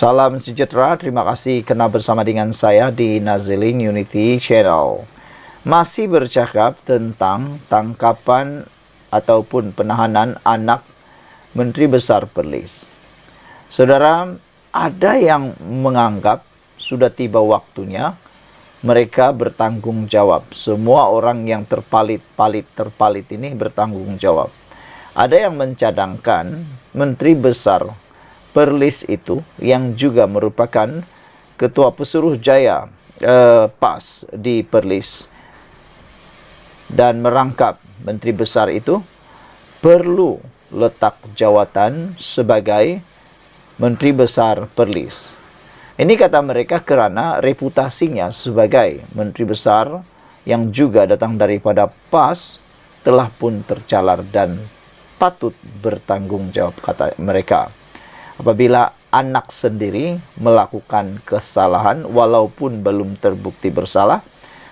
Salam sejahtera, terima kasih kena bersama dengan saya di Nazilin Unity Channel. Masih bercakap tentang tangkapan ataupun penahanan anak Menteri Besar Perlis. Saudara, ada yang menganggap sudah tiba waktunya mereka bertanggung jawab. Semua orang yang terpalit ini bertanggung jawab. Ada yang mencadangkan Menteri Besar Perlis itu yang juga merupakan Ketua Pesuruh Jaya PAS di Perlis dan merangkap Menteri Besar itu perlu letak jawatan sebagai Menteri Besar Perlis. Ini kata mereka karena reputasinya sebagai Menteri Besar yang juga datang daripada PAS telah pun tercalar dan patut bertanggung jawab, kata mereka. Apabila anak sendiri melakukan kesalahan walaupun belum terbukti bersalah,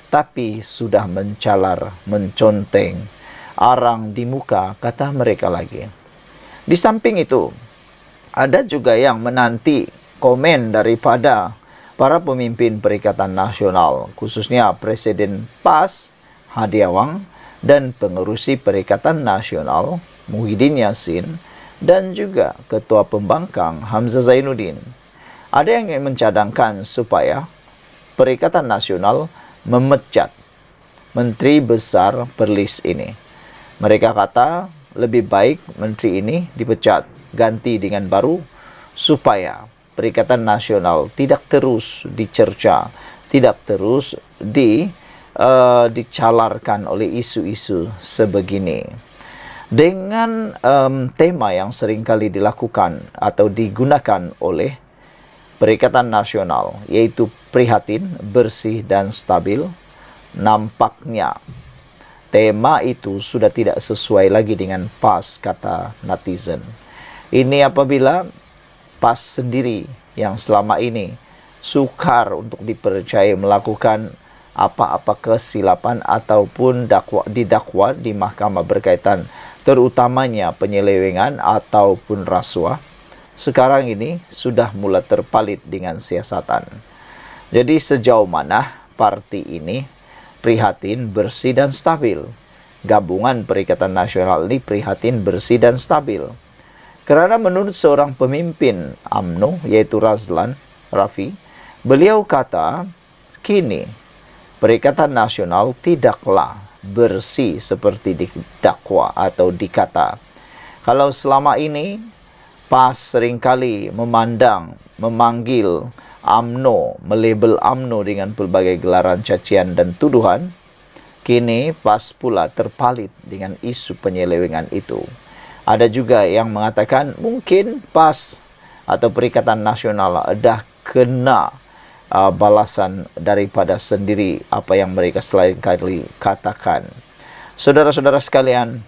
tapi sudah mencalar, menconteng, arang di muka, kata mereka lagi. Di samping itu, ada juga yang menanti komen daripada para pemimpin Perikatan Nasional, khususnya Presiden PAS, Hadiawang, dan pengurusi Perikatan Nasional, Muhyiddin Yassin, dan juga Ketua Pembangkang Hamzah Zainuddin. Ada yang ingin mencadangkan supaya Perikatan Nasional memecat Menteri Besar Perlis ini. Mereka kata lebih baik menteri ini dipecat, ganti dengan baru, supaya Perikatan Nasional tidak terus dicerca, tidak terus dicalarkan oleh isu-isu sebegini. Dengan tema yang seringkali dilakukan atau digunakan oleh Perikatan Nasional, yaitu prihatin, bersih, dan stabil, nampaknya tema itu sudah tidak sesuai lagi dengan PAS, kata netizen. Ini apabila PAS sendiri yang selama ini sukar untuk dipercaya melakukan apa-apa kesilapan ataupun didakwa di mahkamah berkaitan terutamanya penyelewengan ataupun rasuah, sekarang ini sudah mulai terpalit dengan siasatan. Jadi sejauh mana parti ini prihatin, bersih, dan stabil? Gabungan Perikatan Nasional ini prihatin, bersih, dan stabil. Karena menurut seorang pemimpin UMNO, yaitu Razlan Rafi, beliau kata, kini Perikatan Nasional tidaklah bersih seperti didakwa atau dikata. Kalau selama ini PAS seringkali memanggil UMNO, melabel UMNO dengan pelbagai gelaran cacian dan tuduhan, kini PAS pula terpalit dengan isu penyelewengan itu. Ada juga yang mengatakan mungkin PAS atau Perikatan Nasional dah kena balasan daripada sendiri apa yang mereka selain kali katakan. Saudara-saudara sekalian,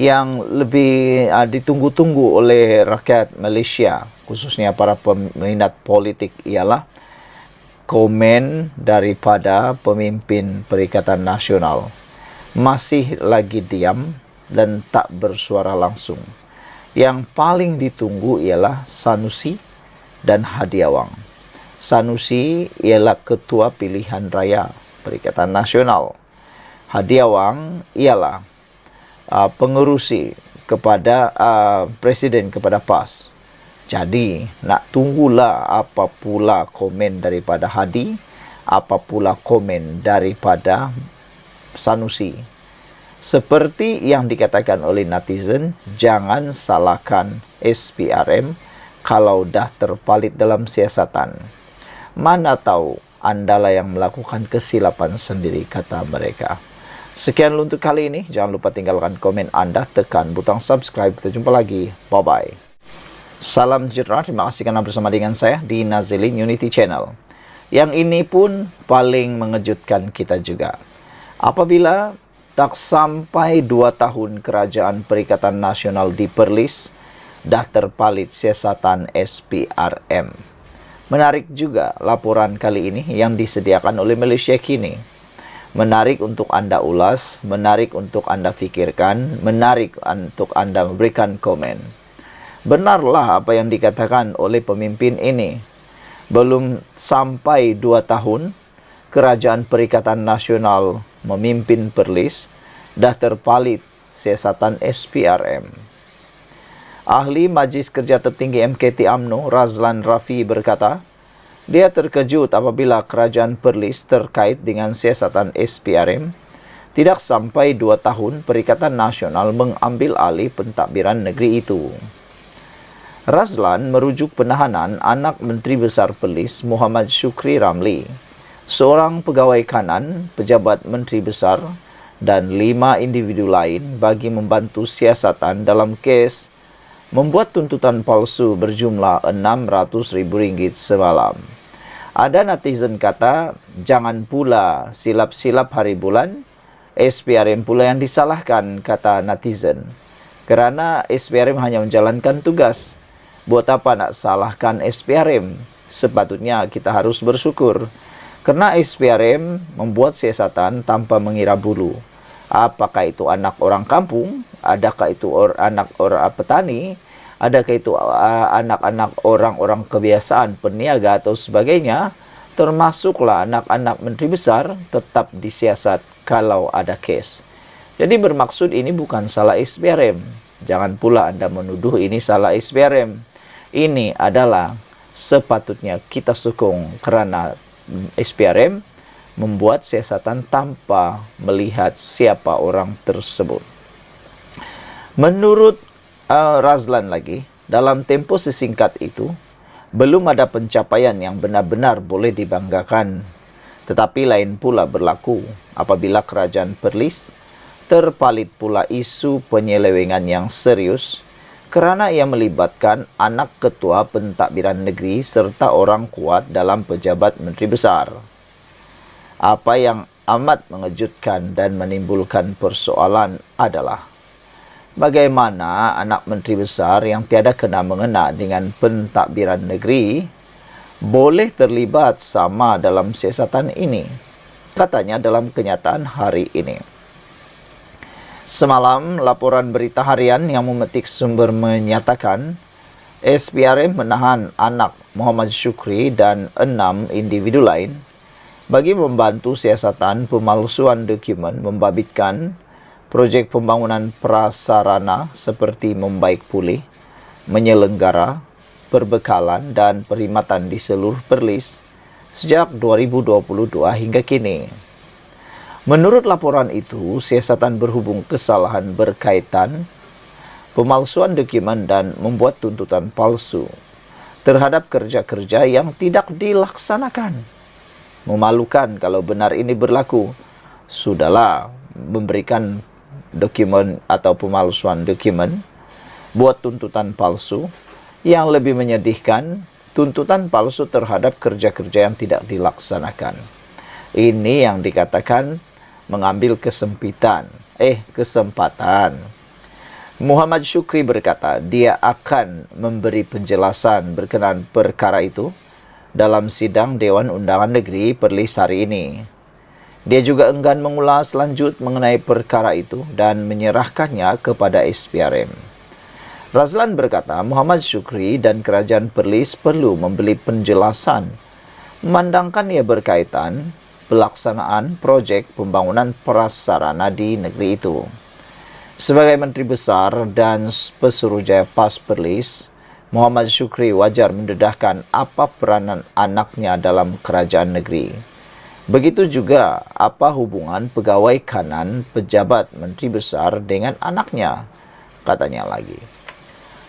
yang lebih ditunggu-tunggu oleh rakyat Malaysia, khususnya para peminat politik, ialah komen daripada pemimpin Perikatan Nasional. Masih lagi diam dan tak bersuara langsung. Yang paling ditunggu ialah Sanusi dan Hadiawang. Sanusi ialah Ketua Pilihan Raya Perikatan Nasional. Hadiawang ialah pengerusi kepada Presiden kepada PAS. Jadi, nak tunggulah apa pula komen daripada Hadi, apa pula komen daripada Sanusi. Seperti yang dikatakan oleh netizen, jangan salahkan SPRM kalau dah terpalit dalam siasatan. Mana tahu Andalah yang melakukan kesilapan sendiri, kata mereka. Sekian untuk kali ini. Jangan lupa tinggalkan komen Anda, tekan butang subscribe. Kita jumpa lagi. Bye-bye. Salam sejahtera. Terima kasih karena bersama dengan saya di Nazilin Unity Channel. Yang ini pun paling mengejutkan kita juga. Apabila tak sampai 2 tahun kerajaan Perikatan Nasional di Perlis, dah terpalit siasatan SPRM. Menarik juga laporan kali ini yang disediakan oleh Malaysia Kini. Menarik untuk Anda ulas, menarik untuk Anda fikirkan, menarik untuk Anda memberikan komen. Benarlah apa yang dikatakan oleh pemimpin ini. Belum sampai 2 tahun, Kerajaan Perikatan Nasional memimpin Perlis, dah terpalit siasatan SPRM. Ahli Majlis Kerja Tertinggi MKT UMNO, Razlan Rafi berkata, dia terkejut apabila Kerajaan Perlis terkait dengan siasatan SPRM tidak sampai 2 tahun Perikatan Nasional mengambil alih pentadbiran negeri itu. Razlan merujuk penahanan anak Menteri Besar Perlis Muhammad Syukri Ramli, seorang pegawai kanan, pejabat Menteri Besar dan 5 individu lain bagi membantu siasatan dalam kes membuat tuntutan palsu berjumlah RM600,000 semalam. Ada netizen kata, jangan pula silap-silap hari bulan, SPRM pula yang disalahkan, kata netizen. Kerana SPRM hanya menjalankan tugas. Buat apa nak salahkan SPRM? Sepatutnya kita harus bersyukur. Kerana SPRM membuat siasatan tanpa mengira bulu. Apakah itu anak orang kampung? Adakah itu anak orang petani? Adakah itu anak-anak orang-orang kebiasaan, peniaga atau sebagainya? Termasuklah anak-anak menteri besar tetap disiasat kalau ada kes. Jadi bermaksud ini bukan salah SPRM. Jangan pula anda menuduh ini salah SPRM. Ini adalah sepatutnya kita sokong kerana SPRM membuat siasatan tanpa melihat siapa orang tersebut. Menurut Razlan lagi, dalam tempoh sesingkat itu, belum ada pencapaian yang benar-benar boleh dibanggakan. Tetapi lain pula berlaku apabila Kerajaan Perlis terpalit pula isu penyelewengan yang serius kerana ia melibatkan anak ketua pentadbiran negeri serta orang kuat dalam pejabat menteri besar. Apa yang amat mengejutkan dan menimbulkan persoalan adalah bagaimana anak menteri besar yang tiada kena-mengena dengan pentadbiran negeri boleh terlibat sama dalam siasatan ini, katanya dalam kenyataan hari ini. Semalam, laporan berita harian yang memetik sumber menyatakan SPRM menahan anak Muhammad Syukri dan 6 individu lain bagi membantu siasatan pemalsuan dokumen membabitkan projek pembangunan prasarana seperti membaik pulih, menyelenggara, perbekalan dan perkhidmatan di seluruh Perlis sejak 2022 hingga kini. Menurut laporan itu, siasatan berhubung kesalahan berkaitan pemalsuan dokumen dan membuat tuntutan palsu terhadap kerja-kerja yang tidak dilaksanakan. Memalukan kalau benar ini berlaku. Sudahlah memberikan dokumen atau pemalsuan dokumen, buat tuntutan palsu. Yang lebih menyedihkan, tuntutan palsu terhadap kerja-kerja yang tidak dilaksanakan. Ini yang dikatakan mengambil kesempatan. Muhammad Syukri berkata dia akan memberi penjelasan berkenaan perkara itu dalam sidang Dewan Undangan Negeri Perlis hari ini. Dia juga enggan mengulas lanjut mengenai perkara itu dan menyerahkannya kepada SPRM. Razlan berkata Muhammad Syukri dan Kerajaan Perlis perlu memberi penjelasan memandangkan ia berkaitan pelaksanaan projek pembangunan prasarana di negeri itu. Sebagai Menteri Besar dan Pesuruhjaya PAS Perlis, Muhammad Syukri wajar mendedahkan apa peranan anaknya dalam kerajaan negeri. Begitu juga apa hubungan pegawai kanan pejabat Menteri Besar dengan anaknya, katanya lagi.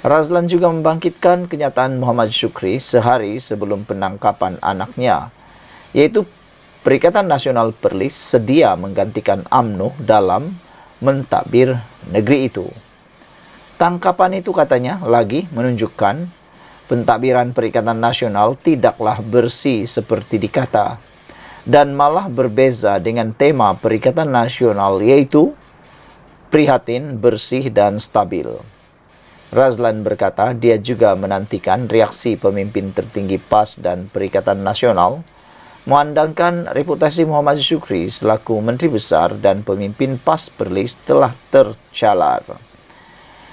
Razlan juga membangkitkan kenyataan Muhammad Syukri sehari sebelum penangkapan anaknya, yaitu Perikatan Nasional Perlis sedia menggantikan UMNO dalam mentadbir negeri itu. Tangkapan itu katanya lagi menunjukkan pentadbiran Perikatan Nasional tidaklah bersih seperti dikata dan malah berbeza dengan tema Perikatan Nasional yaitu prihatin, bersih dan stabil. Razlan berkata dia juga menantikan reaksi pemimpin tertinggi PAS dan Perikatan Nasional memandangkan reputasi Muhammad Syukri selaku Menteri Besar dan pemimpin PAS Perlis telah tercalar.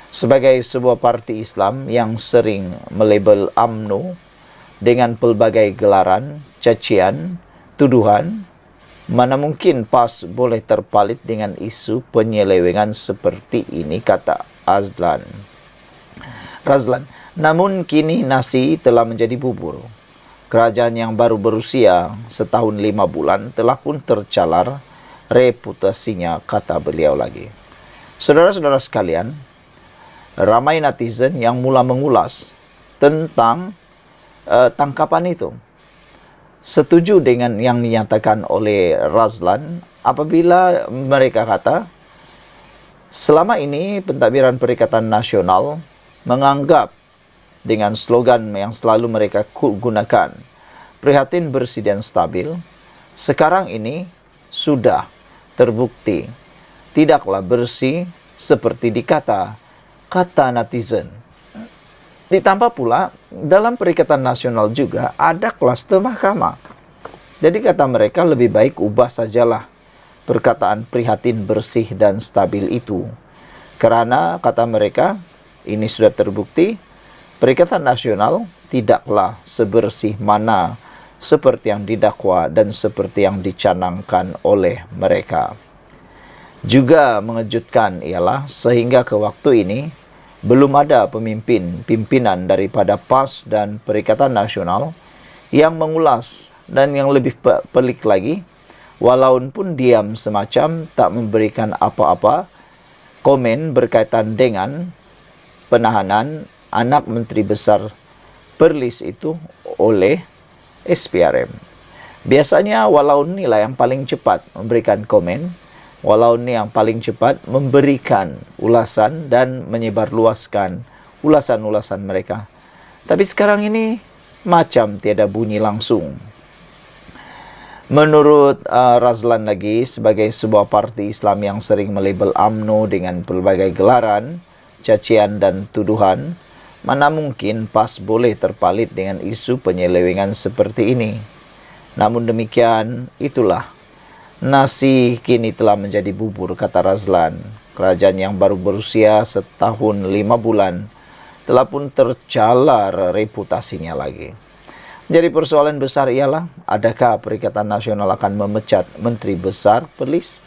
sebagai sebuah parti Islam yang sering melabel UMNO dengan pelbagai gelaran, cacian, tuduhan, mana mungkin PAS boleh terpalit dengan isu penyelewengan seperti ini, kata Razlan. Namun kini nasi telah menjadi bubur. Kerajaan yang baru berusia setahun 5 bulan telah pun tercalar reputasinya, kata beliau lagi. Saudara-saudara sekalian, ramai netizen yang mula mengulas tentang tangkapan itu. Setuju dengan yang dinyatakan oleh Razlan apabila mereka kata, selama ini Pentadbiran Perikatan Nasional menganggap dengan slogan yang selalu mereka gunakan, prihatin, bersih dan stabil, sekarang ini sudah terbukti tidaklah bersih seperti kata netizen. Ditambah pula, dalam Perikatan Nasional juga ada klaster mahkamah. Jadi kata mereka lebih baik ubah sajalah perkataan prihatin, bersih dan stabil itu. Karena kata mereka, ini sudah terbukti, Perikatan Nasional tidaklah sebersih mana seperti yang didakwa dan seperti yang dicanangkan oleh mereka. Juga mengejutkan ialah sehingga ke waktu ini, belum ada pimpinan daripada PAS dan Perikatan Nasional yang mengulas, dan yang lebih pelik lagi, walaupun diam semacam tak memberikan apa-apa komen berkaitan dengan penahanan anak Menteri Besar Perlis itu oleh SPRM. Biasanya walau inilah yang paling cepat memberikan komen, walau ini yang paling cepat memberikan ulasan dan menyebarluaskan ulasan-ulasan mereka. Tapi sekarang ini macam tiada bunyi langsung. Menurut Razlan lagi, sebagai sebuah parti Islam yang sering melabel UMNO dengan pelbagai gelaran, cacian dan tuduhan, mana mungkin PAS boleh terpalit dengan isu penyelewengan seperti ini. Namun demikian, itulah nasi kini telah menjadi bubur, kata Razlan. Kerajaan yang baru berusia setahun 5 bulan telah pun tercalar reputasinya lagi. Jadi persoalan besar ialah, adakah Perikatan Nasional akan memecat Menteri Besar Perlis?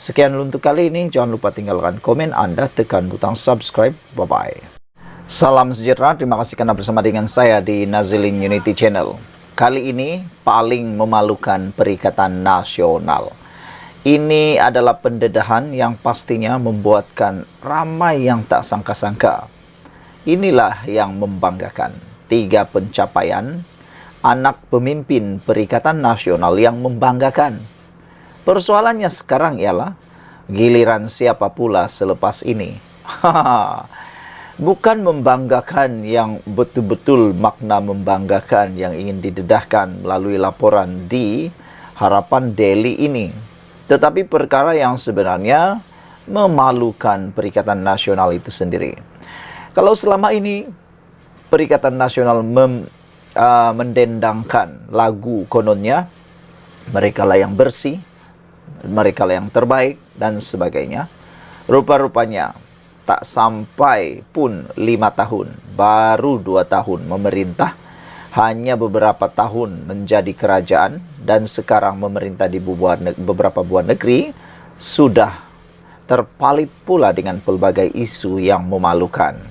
Sekian untuk kali ini. Jangan lupa tinggalkan komen Anda, tekan butang subscribe. Bye-bye. Salam sejahtera, terima kasih karena bersama dengan saya di Nazilin Unity Channel. Kali ini paling memalukan Perikatan Nasional. Ini adalah pendedahan yang pastinya membuatkan ramai yang tak sangka-sangka. Inilah yang membanggakan. 3 pencapaian anak pemimpin Perikatan Nasional yang membanggakan. Persoalannya sekarang ialah giliran siapa pula selepas ini. Bukan membanggakan yang betul-betul makna membanggakan yang ingin didedahkan melalui laporan di Harapan Daily ini. Tetapi perkara yang sebenarnya memalukan Perikatan Nasional itu sendiri. Kalau selama ini Perikatan Nasional mendendangkan lagu kononnya, mereka lah yang bersih, mereka lah yang terbaik dan sebagainya, rupa-rupanya tak sampai pun 5 tahun, baru 2 tahun memerintah, hanya beberapa tahun menjadi kerajaan, dan sekarang memerintah di beberapa buah negeri, sudah terpalit pula dengan pelbagai isu yang memalukan.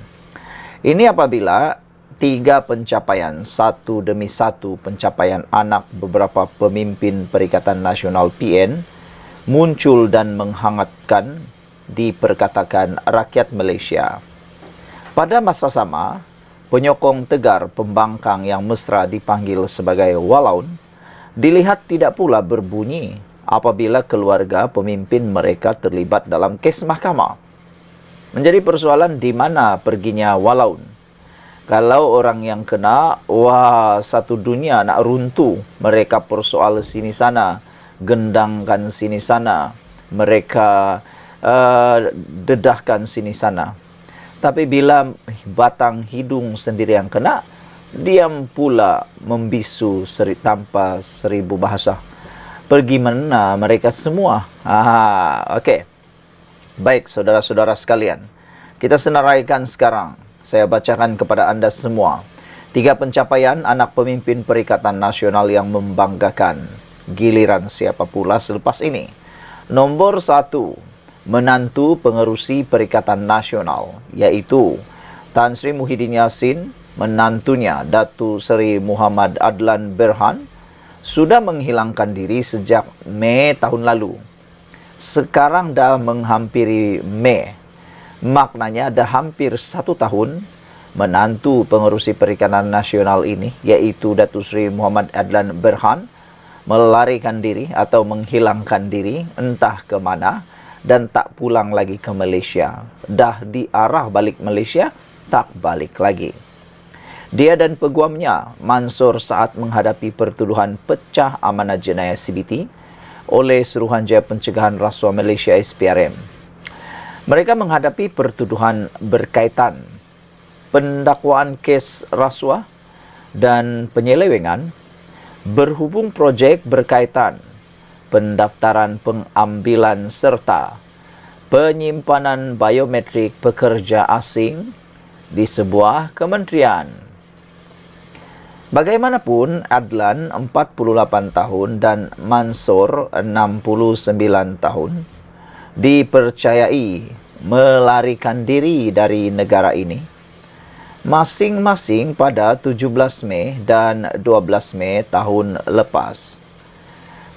Ini apabila 3 pencapaian, satu demi satu pencapaian anak beberapa pemimpin Perikatan Nasional PN muncul dan menghangatkan diperkatakan rakyat Malaysia. Pada masa sama, penyokong tegar pembangkang yang mesra dipanggil sebagai walaun dilihat tidak pula berbunyi apabila keluarga pemimpin mereka terlibat dalam kes mahkamah. Menjadi persoalan di mana perginya walaun. Kalau orang yang kena, wah, satu dunia nak runtuh. Mereka persoal sini sana, gendangkan sini sana, mereka dedahkan sini sana. Tapi bila batang hidung sendiri yang kena, diam pula membisu tanpa 1000 bahasa. Pergi mana mereka semua? Okey. Baik, saudara-saudara sekalian. Kita senaraikan sekarang. Saya bacakan kepada anda semua. 3 pencapaian anak pemimpin Perikatan Nasional yang membanggakan. Giliran siapa pula selepas ini? Nombor 1, menantu pengerusi Perikatan Nasional, yaitu Tan Sri Muhyiddin Yassin, menantunya Datu Seri Muhammad Adlan Berhan, sudah menghilangkan diri sejak Mei tahun lalu. Sekarang dah menghampiri Mei. Maknanya dah hampir 1 tahun menantu pengerusi Perikanan Nasional ini, yaitu Datu Seri Muhammad Adlan Berhan, melarikan diri atau menghilangkan diri entah ke mana dan tak pulang lagi ke Malaysia. Dah diarah balik Malaysia, tak balik lagi. Dia dan peguamnya Mansur saat menghadapi pertuduhan pecah amanah jenayah CBT oleh Suruhanjaya Pencegahan Rasuah Malaysia SPRM. Mereka menghadapi pertuduhan berkaitan pendakwaan kes rasuah dan penyelewengan berhubung projek berkaitan pendaftaran pengambilan serta penyimpanan biometrik pekerja asing di sebuah kementerian. Bagaimanapun, Adlan 48 tahun dan Mansur 69 tahun dipercayai melarikan diri dari negara ini masing-masing pada 17 Mei dan 12 Mei tahun lepas.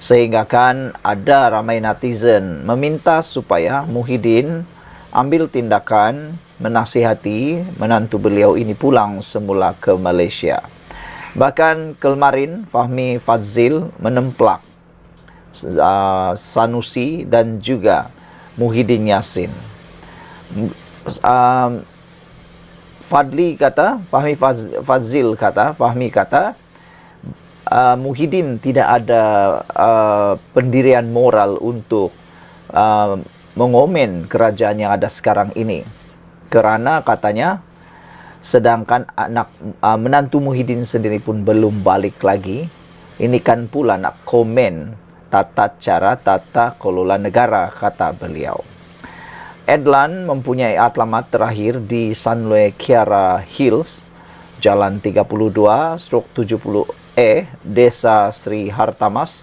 Sehingga kan ada ramai netizen meminta supaya Muhyiddin ambil tindakan menasihati menantu beliau ini pulang semula ke Malaysia. Bahkan kemarin Fahmi Fadzil menemplak Sanusi dan juga Muhyiddin Yassin. Fahmi kata Muhyiddin tidak ada pendirian moral untuk mengomen kerajaan yang ada sekarang ini. Kerana katanya sedangkan anak menantu Muhyiddin sendiri pun belum balik lagi. Ini kan pula nak komen tata cara tata kelola negara, kata beliau. Adlan mempunyai alamat terakhir di Sunway Kiara Hills, Jalan 32/70E, Desa Sri Hartamas,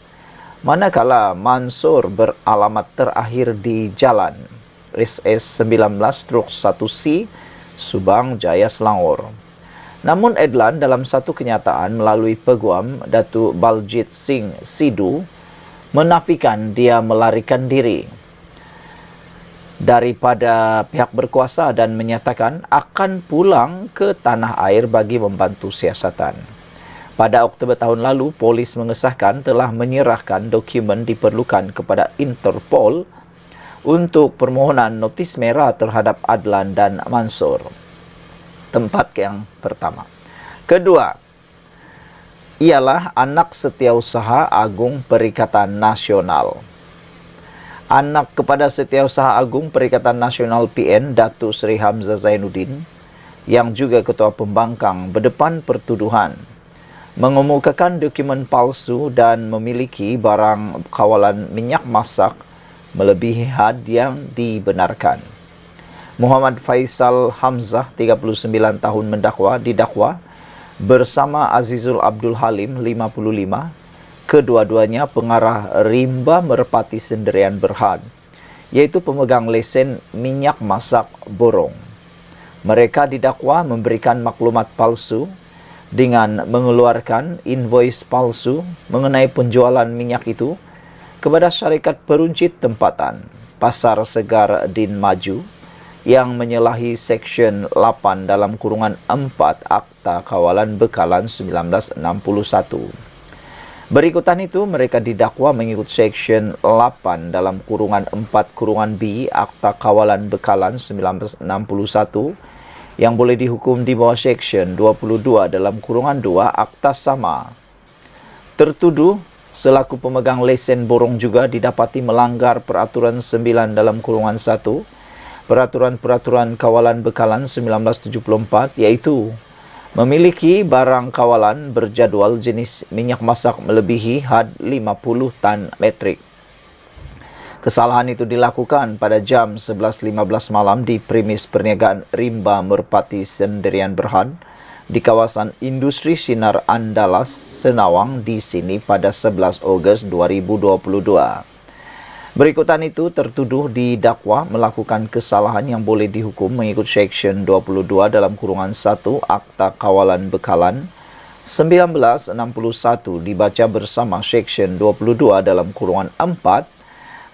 manakala Mansur beralamat terakhir di Jalan SS 19/1C, Subang Jaya, Selangor. Namun Adlan dalam satu kenyataan melalui peguam Datuk Baljit Singh Sidhu menafikan dia melarikan diri daripada pihak berkuasa dan menyatakan akan pulang ke tanah air bagi membantu siasatan. Pada Oktober tahun lalu, polis mengesahkan telah menyerahkan dokumen diperlukan kepada Interpol untuk permohonan notis merah terhadap Adlan dan Mansur. Tempat yang pertama. Kedua, ialah anak Setiausaha Agung Perikatan Nasional. Anak kepada Setiausaha Agung Perikatan Nasional PN, Datuk Seri Hamzah Zainuddin, yang juga Ketua Pembangkang, berdepan pertuduhan mengemukakan dokumen palsu dan memiliki barang kawalan minyak masak melebihi had yang dibenarkan. Muhammad Faisal Hamzah, 39 tahun didakwa bersama Azizul Abdul Halim, 55, kedua-duanya pengarah rimba merpati sendirian berhad, yaitu pemegang lesen minyak masak borong. Mereka didakwa memberikan maklumat palsu dengan mengeluarkan invoice palsu mengenai penjualan minyak itu kepada syarikat peruncit tempatan Pasar Segar Din Maju yang menyalahi Seksyen 8 dalam kurungan 4 Akta Kawalan Bekalan 1961. Berikutan itu, mereka didakwa mengikut Seksyen 8 dalam kurungan 4 kurungan B Akta Kawalan Bekalan 1961 yang boleh dihukum di bawah Seksyen 22 dalam kurungan 2 Akta Sama. Tertuduh selaku pemegang lesen borong juga didapati melanggar Peraturan 9 dalam kurungan 1 Peraturan-Peraturan Kawalan Bekalan 1974, iaitu memiliki barang kawalan berjadual jenis minyak masak melebihi had 50 tan metrik. Kesalahan itu dilakukan pada jam 11.15 malam di premis perniagaan Rimba Merpati Sendirian Berhad di kawasan industri Sinar Andalas, Senawang di sini pada 11 Ogos 2022. Berikutan itu, tertuduh didakwa melakukan kesalahan yang boleh dihukum mengikut Seksyen 22 dalam kurungan 1 Akta Kawalan Bekalan 1961 dibaca bersama Seksyen 22 dalam kurungan 4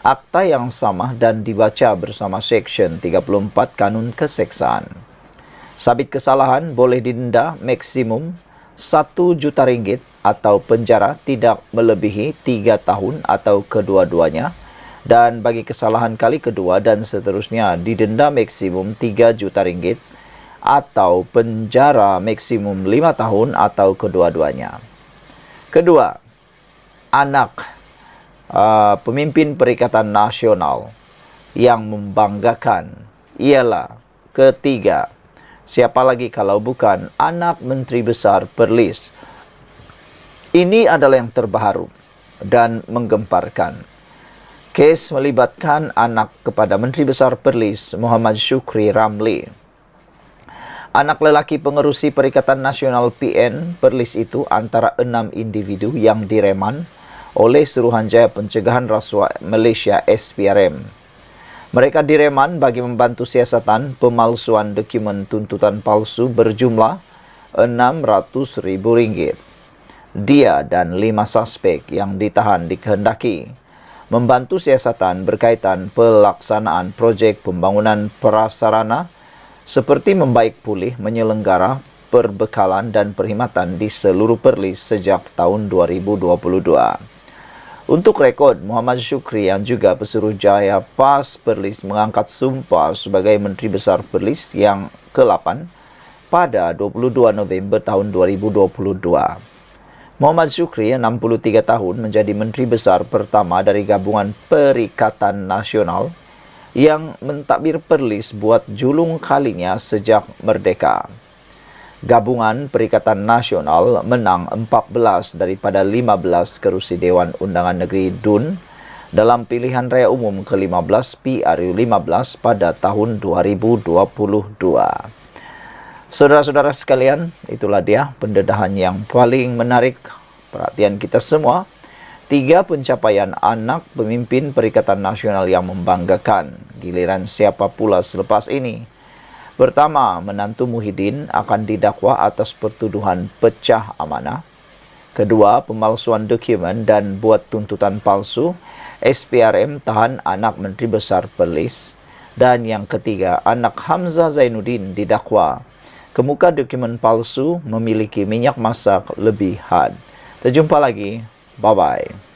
Akta yang sama dan dibaca bersama Seksyen 34 Kanun Keseksaan. Sabit kesalahan boleh didenda maksimum RM1 juta atau penjara tidak melebihi 3 tahun atau kedua-duanya, dan bagi kesalahan kali kedua dan seterusnya didenda maksimum RM3 juta atau penjara maksimum 5 tahun atau kedua-duanya. Kedua, anak pemimpin Perikatan Nasional yang membanggakan ialah ketiga. Siapa lagi kalau bukan anak Menteri Besar Perlis. Ini adalah yang terbaru dan menggemparkan. Kes melibatkan anak kepada Menteri Besar Perlis Muhammad Syukri Ramli. Anak lelaki pengerusi Perikatan Nasional PN Perlis itu antara 6 individu yang direman oleh Suruhanjaya Pencegahan Rasuah Malaysia SPRM. Mereka direman bagi membantu siasatan pemalsuan dokumen tuntutan palsu berjumlah RM600.000. Dia dan 5 suspek yang ditahan dikehendaki membantu siasatan berkaitan pelaksanaan projek pembangunan prasarana seperti membaik pulih menyelenggara perbekalan dan perkhidmatan di seluruh Perlis sejak tahun 2022. Untuk rekod, Muhammad Syukri yang juga Pesuruhjaya PAS Perlis mengangkat sumpah sebagai Menteri Besar Perlis yang ke-8 pada 22 November tahun 2022. Muhammad Syukri, 63 tahun, menjadi Menteri Besar pertama dari Gabungan Perikatan Nasional yang mentadbir Perlis buat julung kalinya sejak merdeka. Gabungan Perikatan Nasional menang 14 daripada 15 kerusi Dewan Undangan Negeri DUN dalam pilihan raya umum ke-15 PRU15 pada tahun 2022. Saudara-saudara sekalian, itulah dia pendedahan yang paling menarik perhatian kita semua. 3 pencapaian anak pemimpin Perikatan Nasional yang membanggakan. Giliran siapa pula selepas ini? Pertama, menantu Muhyiddin akan didakwa atas pertuduhan pecah amanah. Kedua, pemalsuan dokumen dan buat tuntutan palsu. SPRM tahan anak Menteri Besar Perlis. Dan yang ketiga, anak Hamzah Zainuddin didakwa kemuka dokumen palsu memiliki minyak masak lebihan. Terjumpa lagi. Bye-bye.